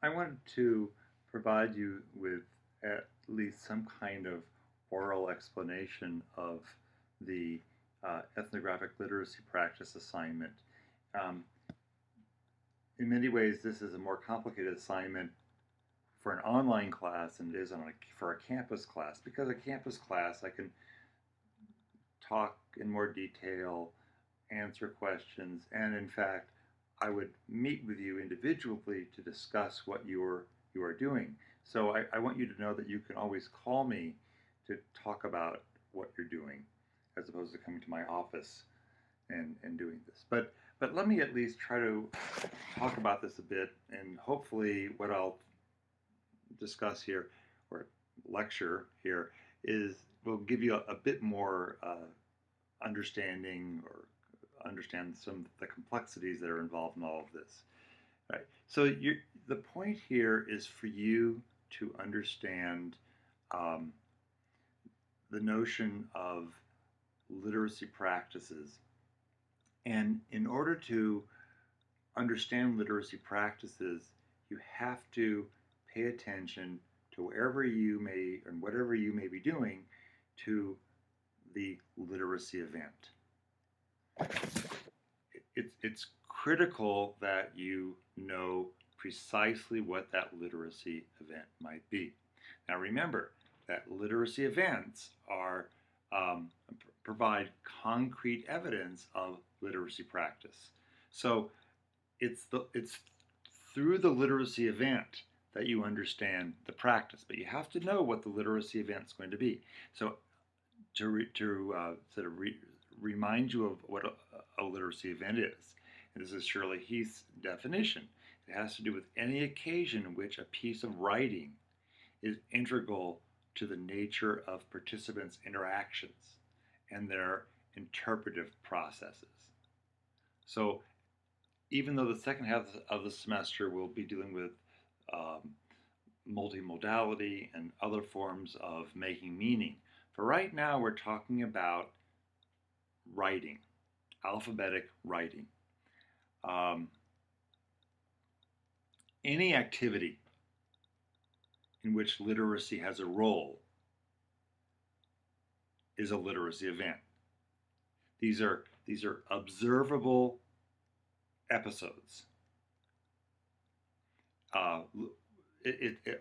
I wanted to provide you with at least some kind of oral explanation of the ethnographic literacy practice assignment. Um, in many ways, this is a more complicated assignment for an online class than it is for a campus class, because a campus class I can talk in more detail, answer questions, and in fact, I would meet with you individually to discuss what you are doing. So I want you to know that you can always call me to talk about what you're doing, as opposed to coming to my office and doing this. But let me at least try to talk about this a bit, and hopefully what I'll discuss here or lecture here is will give you a bit more understanding or understand some of the complexities that are involved in all of this. Right. So the point here is for you to understand the notion of literacy practices. And in order to understand literacy practices, you have to pay attention to wherever you may and whatever you may be doing to the literacy event. It's critical that you know precisely what that literacy event might be. Now remember that literacy events are provide concrete evidence of literacy practice. So it's through the literacy event that you understand the practice, but you have to know what the literacy event is going to be. So to sort of remind you of what a literacy event is, and this is Shirley Heath's definition, it has to do with any occasion in which a piece of writing is integral to the nature of participants' interactions and their interpretive processes. So even though the second half of the semester will be dealing with multimodality and other forms of making meaning, for right now we're talking about writing, alphabetic writing. Any activity in which literacy has a role is a literacy event. These are observable episodes.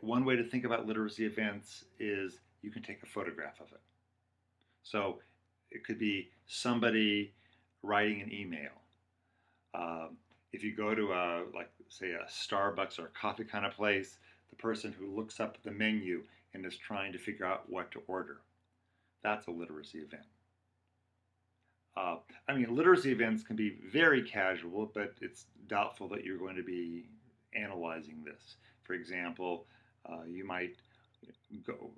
One way to think about literacy events is you can take a photograph of it. So it could be somebody writing an email. If you go to say a Starbucks or a coffee kind of place, the person who looks up at the menu and is trying to figure out what to order, that's a literacy event. Literacy events can be very casual, but it's doubtful that you're going to be analyzing this. For example, you might go,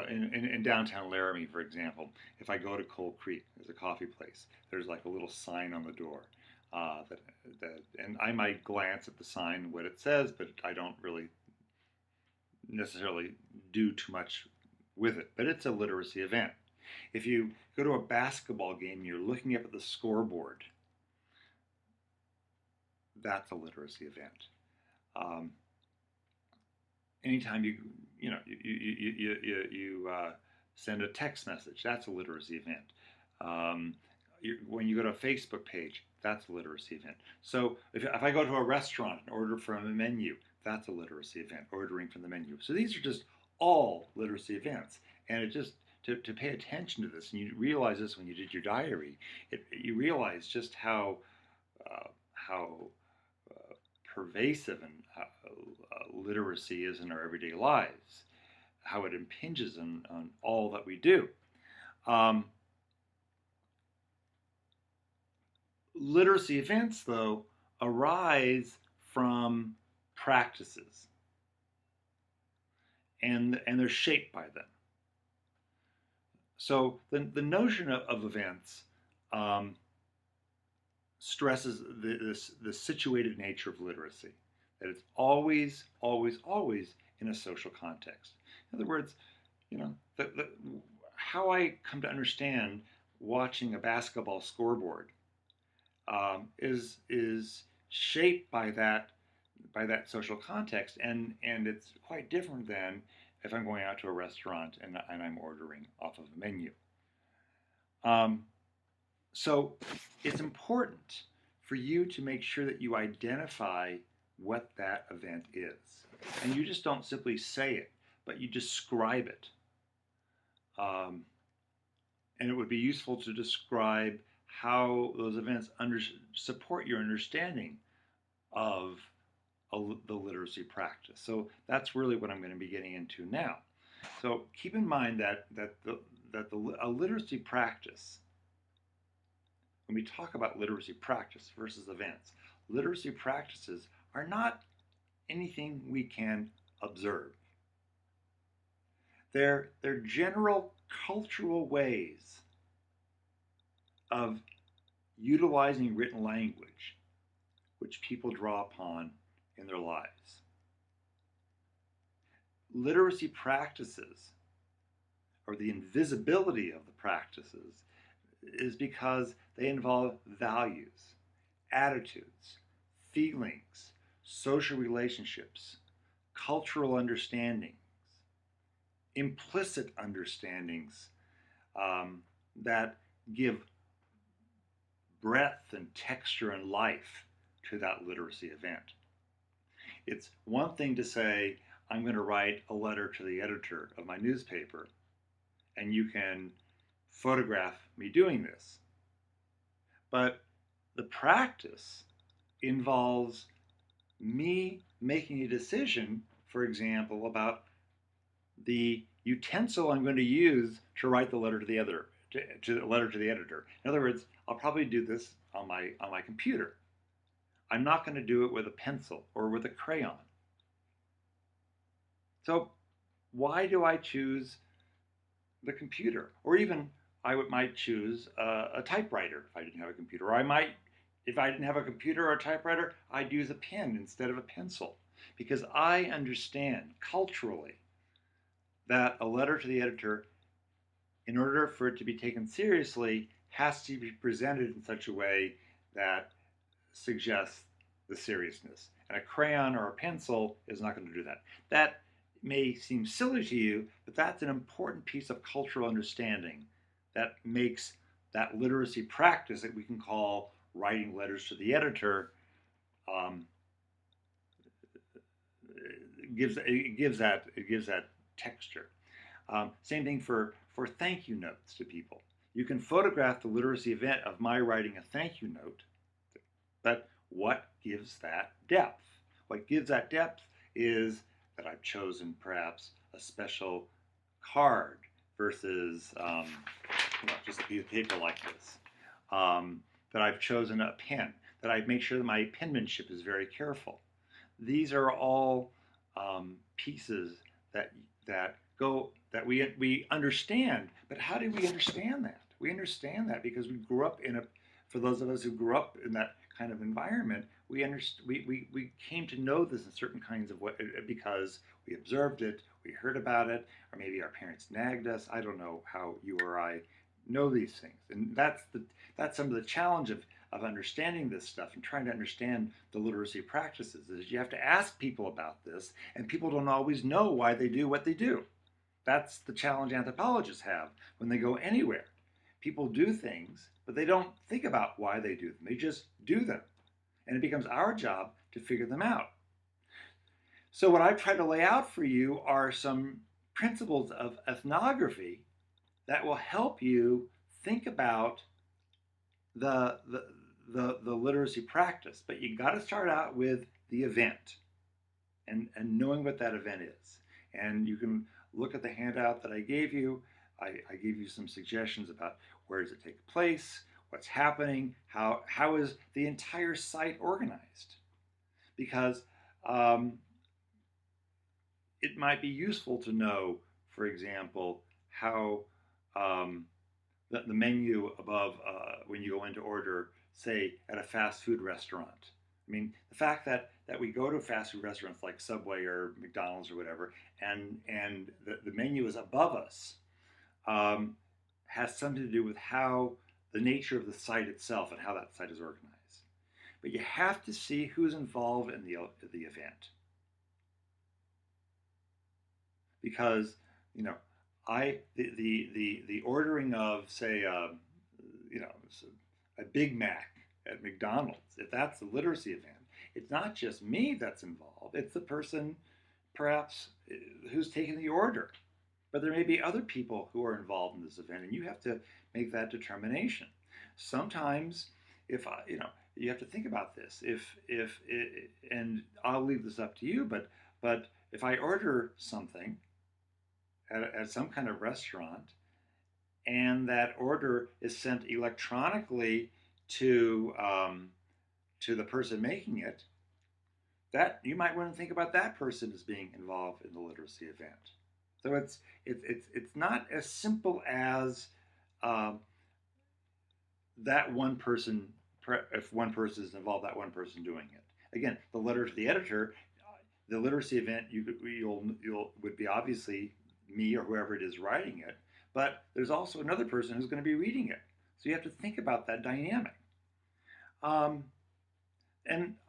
in downtown Laramie, for example, if I go to Cold Creek, there's a coffee place, there's like a little sign on the door. And I might glance at the sign, what it says, but I don't really necessarily do too much with it. But it's a literacy event. If you go to a basketball game and you're looking up at the scoreboard, that's a literacy event. Anytime you send a text message, that's a literacy event. When you go to a Facebook page, that's a literacy event. So if I go to a restaurant and order from a menu, that's a literacy event, ordering from the menu. So these are just all literacy events. And it just, to pay attention to this, and you realize this when you did your diary, you realize just how pervasive and literacy is in our everyday lives, how it impinges on all that we do. Literacy events, though, arise from practices, and they're shaped by them. So the notion of events stresses the situated nature of literacy, that it's always, always, always in a social context. In other words, how I come to understand watching a basketball scoreboard is shaped by that by that social context, and it's quite different than if I'm going out to a restaurant and I'm ordering off of a menu. Um, so it's important for you to make sure that you identify what that event is. And you just don't simply say it, but you describe it. Um, and it would be useful to describe how those events support your understanding of the literacy practice. So that's really what I'm going to be getting into now. So keep in mind that a literacy practice, when we talk about literacy practice versus events, literacy practices are not anything we can observe. They're general cultural ways of utilizing written language which people draw upon in their lives. Literacy practices, or the invisibility of the practices, is because they involve values, attitudes, feelings, social relationships, cultural understandings, implicit understandings that give breadth and texture and life to that literacy event. It's one thing to say, I'm going to write a letter to the editor of my newspaper, and you can photograph me doing this. But the practice involves me making a decision, for example, about the utensil I'm going to use to write the letter to the editor. In other words, I'll probably do this on my computer. I'm not going to do it with a pencil or with a crayon. So why do I choose the computer? Or even I might choose a typewriter if I didn't have a computer. Or if I didn't have a computer or a typewriter, I'd use a pen instead of a pencil. Because I understand culturally that a letter to the editor, in order for it to be taken seriously, has to be presented in such a way that suggests the seriousness. And a crayon or a pencil is not going to do that. That may seem silly to you, but that's an important piece of cultural understanding that makes that literacy practice that we can call writing letters to the editor it gives that texture. Same thing for thank you notes to people. You can photograph the literacy event of my writing a thank you note, but what gives that depth? What gives that depth is that I've chosen perhaps a special card versus just a piece of paper like this. That I've chosen a pen, that I make sure that my penmanship is very careful. These are all pieces that we understand. But how do we understand that? We understand that because we grew up for those of us who grew up in that kind of environment, we came to know this in certain kinds of way because we observed it, we heard about it, or maybe our parents nagged us. I don't know how you or I know these things, and that's some of the challenge of understanding this stuff and trying to understand the literacy practices is you have to ask people about this, and people don't always know why they do what they do. That's the challenge anthropologists have when they go anywhere. People do things, but they don't think about why they do them. They just do them. And it becomes our job to figure them out. So what I've tried to lay out for you are some principles of ethnography that will help you think about the literacy practice. But you got to start out with the event and knowing what that event is. And you can look at the handout that I gave you. I gave you some suggestions about where does it take place, what's happening, how is the entire site organized. Because it might be useful to know, for example, how the menu above when you go in to order, say, at a fast food restaurant. I mean, the fact that we go to fast food restaurants like Subway or McDonald's or whatever, and the menu is above us, has something to do with how the nature of the site itself and how that site is organized. but you have to see who's involved in the event. Because, the ordering of, say, a Big Mac at McDonald's, if that's a literacy event, it's not just me that's involved, it's the person perhaps who's taking the order. But there may be other people who are involved in this event, and you have to make that determination. Sometimes, you have to think about this. And I'll leave this up to you, but if I order something at some kind of restaurant, and that order is sent electronically to the person making it, that you might want to think about that person as being involved in the literacy event. So it's not as simple as that one person. If one person is involved, that one person doing it. Again, the letter to the editor, the literacy event would be obviously me or whoever it is writing it, but there's also another person who's going to be reading it. So you have to think about that dynamic.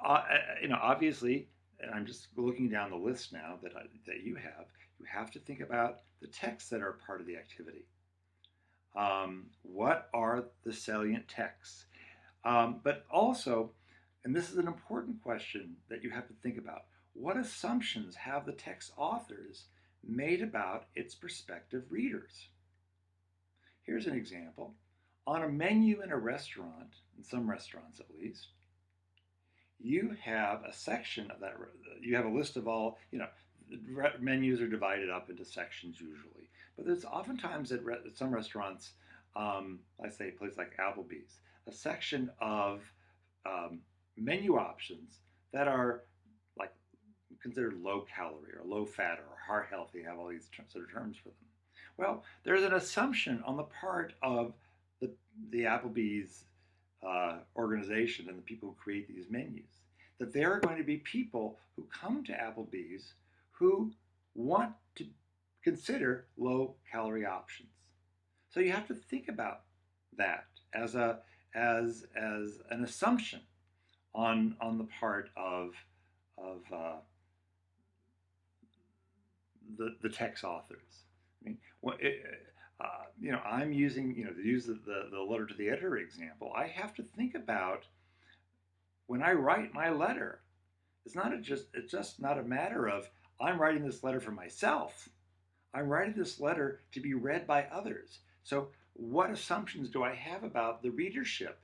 Obviously, and I'm just looking down the list now that you have to think about the texts that are part of the activity. What are the salient texts? But also, and this is an important question that you have to think about, what assumptions have the text authors made about its prospective readers? Here's an example. On a menu in a restaurant, in some restaurants at least, you have a section of that, you have a list of all, menus are divided up into sections usually. But there's oftentimes at some restaurants, I say a place like Applebee's, a section of menu options that are like considered low calorie or low fat or heart healthy, have all these sort of terms for them. Well, there's an assumption on the part of the Applebee's organization and the people who create these menus that there are going to be people who come to Applebee's who want to consider low calorie options. So you have to think about that as an assumption on the part of the text authors. I mean, I'm using, to use the letter to the editor example, I have to think about when I write my letter, it's just not a matter of I'm writing this letter for myself. I'm writing this letter to be read by others. So what assumptions do I have about the readership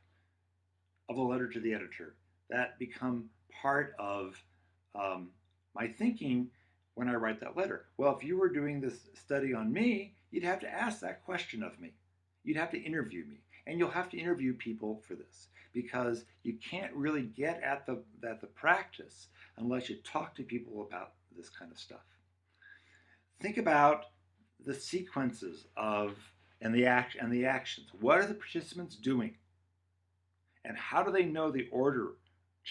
of a letter to the editor that become part of my thinking when I write that letter? Well, if you were doing this study on me, you'd have to ask that question of me. You'd have to interview me. And you'll have to interview people for this because you can't really get at the practice unless you talk to people about this kind of stuff. Think about the sequences and the actions. What are the participants doing? And how do they know the order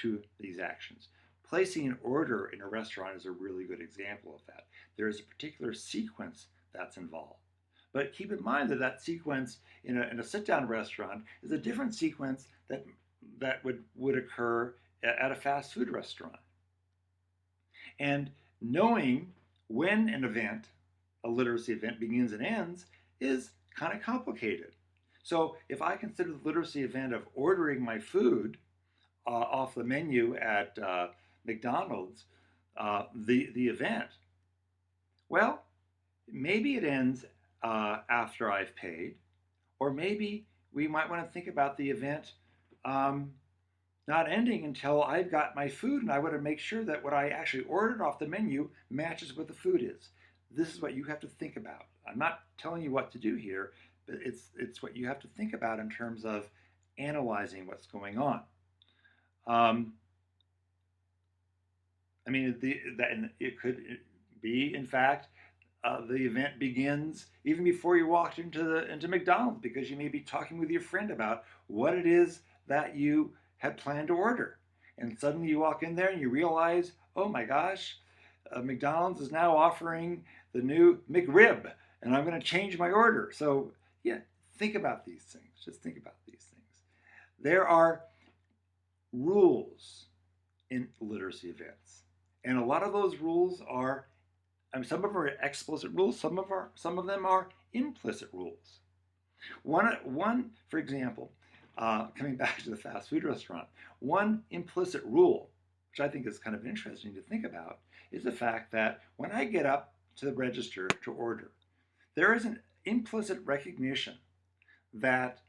to these actions? Placing an order in a restaurant is a really good example of that. There is a particular sequence that's involved. But keep in mind that sequence in a sit-down restaurant is a different sequence that would occur at a fast food restaurant. And knowing when an event, a literacy event, begins and ends is kind of complicated. So if I consider the literacy event of ordering my food off the menu at McDonald's the event, well, maybe it ends after I've paid, or maybe we might want to think about the event not ending until I've got my food, and I want to make sure that what I actually ordered off the menu matches what the food is. This is what you have to think about. I'm not telling you what to do here, but it's what you have to think about in terms of analyzing what's going on. It could be, in fact, the event begins even before you walked into McDonald's, because you may be talking with your friend about what it is that you had planned to order. And suddenly you walk in there and you realize, oh my gosh, McDonald's is now offering the new McRib, and I'm going to change my order. So yeah, think about these things. Just think about these things. There are rules in literacy events. And a lot of those rules are, I mean, some of them are explicit rules, some of them are implicit rules. One, for example, coming back to the fast food restaurant, one implicit rule, which I think is kind of interesting to think about, is the fact that when I get up to the register to order, there is an implicit recognition that,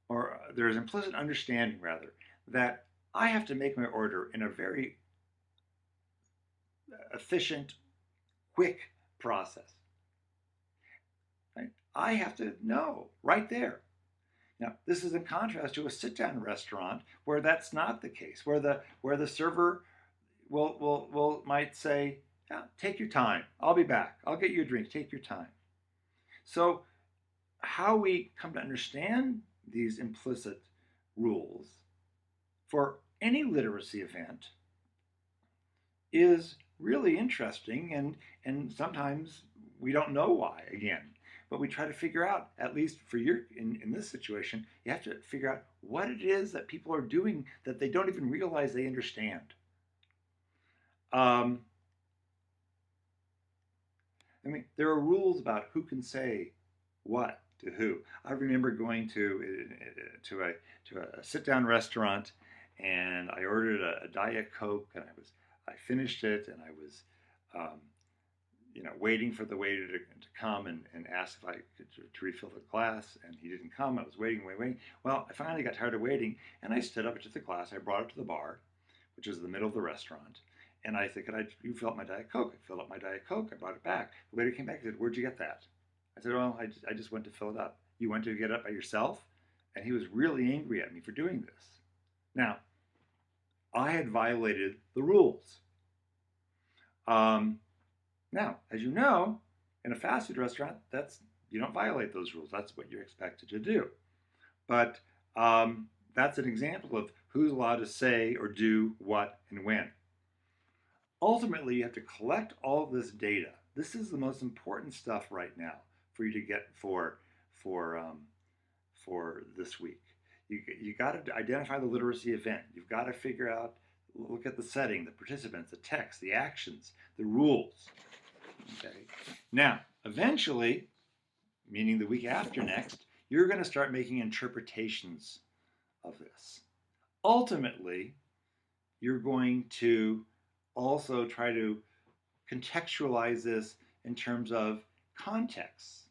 or there is implicit understanding rather, that I have to make my order in a very efficient, quick process. Right? I have to know right there. Now, this is in contrast to a sit-down restaurant where that's not the case, where the server might say, yeah, take your time. I'll be back. I'll get you a drink. Take your time. So how we come to understand these implicit rules for any literacy event is really interesting, and sometimes we don't know why, again. But we try to figure out, at least for in this situation, you have to figure out what it is that people are doing that they don't even realize they understand. I mean, there are rules about who can say what to who. I remember going to a sit-down restaurant, and I ordered a Diet Coke, and I finished it, and I was waiting for the waiter to come and ask if I could to refill the glass, and he didn't come. I was waiting. Well, I finally got tired of waiting, and I stood up, took the glass, I brought it to the bar, which is in the middle of the restaurant, and I said, you fill up my Diet Coke? I filled up my Diet Coke, I brought it back. The waiter came back and said, where'd you get that? I said, well, I just went to fill it up. You went to get it up by yourself? And he was really angry at me for doing this. Now, I had violated the rules. Now, as you know, in a fast food restaurant, you don't violate those rules. That's what you're expected to do. But that's an example of who's allowed to say or do what and when. Ultimately, you have to collect all of this data. This is the most important stuff right now for you to get for this week. You got to identify the literacy event. You've got to figure out, look at the setting, the participants, the text, the actions, the rules. Okay. Now, eventually, meaning the week after next, you're going to start making interpretations of this. Ultimately, you're going to also try to contextualize this in terms of context.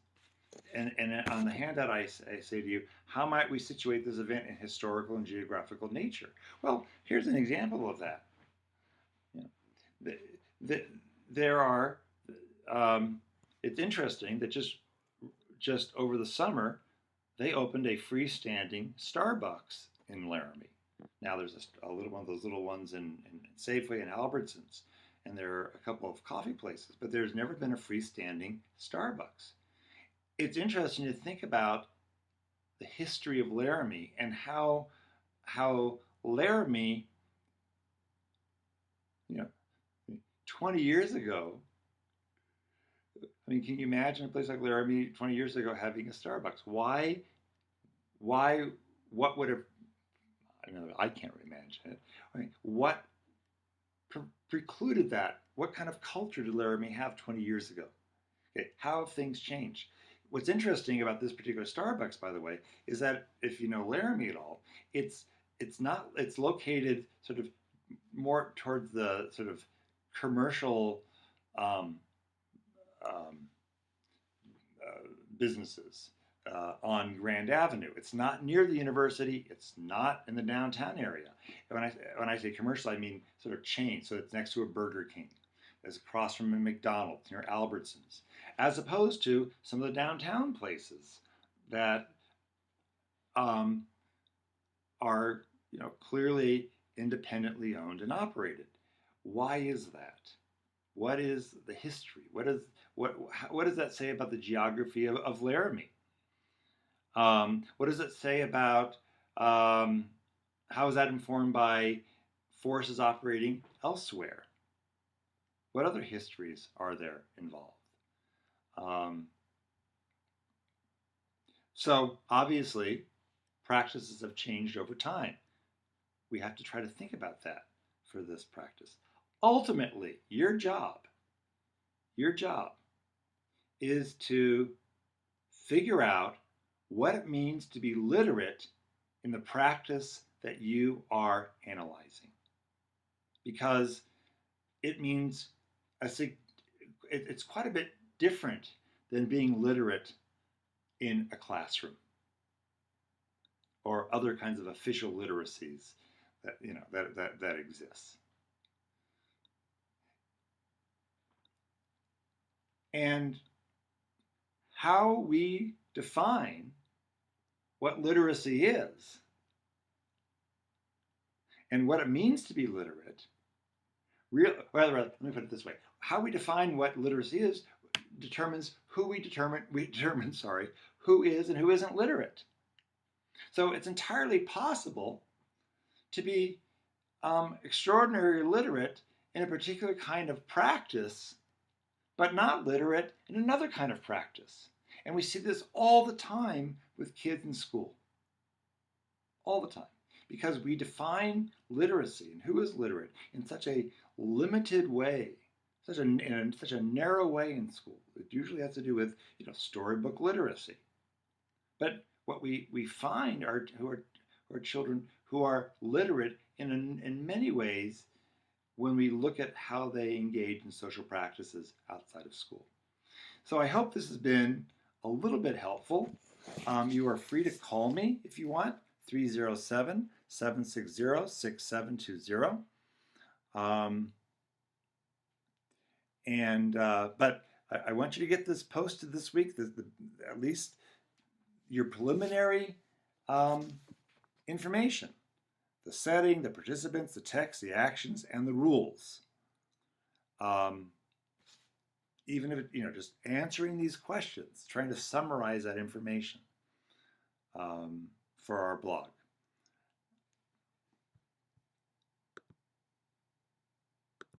And on the handout, I say to you, how might we situate this event in historical and geographical nature? Well, here's an example of that. There are, it's interesting that just over the summer, they opened a freestanding Starbucks in Laramie. Now there's a little one of those little ones in Safeway and Albertsons, and there are a couple of coffee places, but there's never been a freestanding Starbucks. It's interesting to think about the history of Laramie and how Laramie, 20 years ago, I mean, can you imagine a place like Laramie 20 years ago having a Starbucks? Why, what would have, I can't imagine it. I mean, what precluded that? What kind of culture did Laramie have 20 years ago? Okay, how have things changed? What's interesting about this particular Starbucks, by the way, is that if you know Laramie at all, it's located sort of more towards the sort of commercial businesses on Grand Avenue. It's not near the university. It's not in the downtown area. And when I say commercial, I mean sort of chain. So it's next to a Burger King. It's across from a McDonald's near Albertsons, as opposed to some of the downtown places that are clearly independently owned and operated. Why is that? What is the history? What does that say about the geography of Laramie? What does it say about how is that informed by forces operating elsewhere? What other histories are there involved? So obviously, practices have changed over time. we have to try to think about that for this practice. Ultimately, your job is to figure out what it means to be literate in the practice that you are analyzing. Because it means it's quite a bit different than being literate in a classroom or other kinds of official literacies that exists. And how we define what literacy is and what it means to be literate, let me put it this way: how we define what literacy is determines who we determine who is and who isn't literate. So it's entirely possible to be extraordinarily literate in a particular kind of practice, but not literate in another kind of practice. And we see this all the time with kids in school. All the time. Because we define literacy and who is literate in such a limited way, in such a narrow way in school. It usually has to do with storybook literacy. But what we find are children who are literate in many ways when we look at how they engage in social practices outside of school. So I hope this has been a little bit helpful. You are free to call me if you want, 307-760-6720. But I want you to get this posted this week, at least your preliminary information. The setting, the participants, the text, the actions, and the rules. Even if just answering these questions, trying to summarize that information for our blog.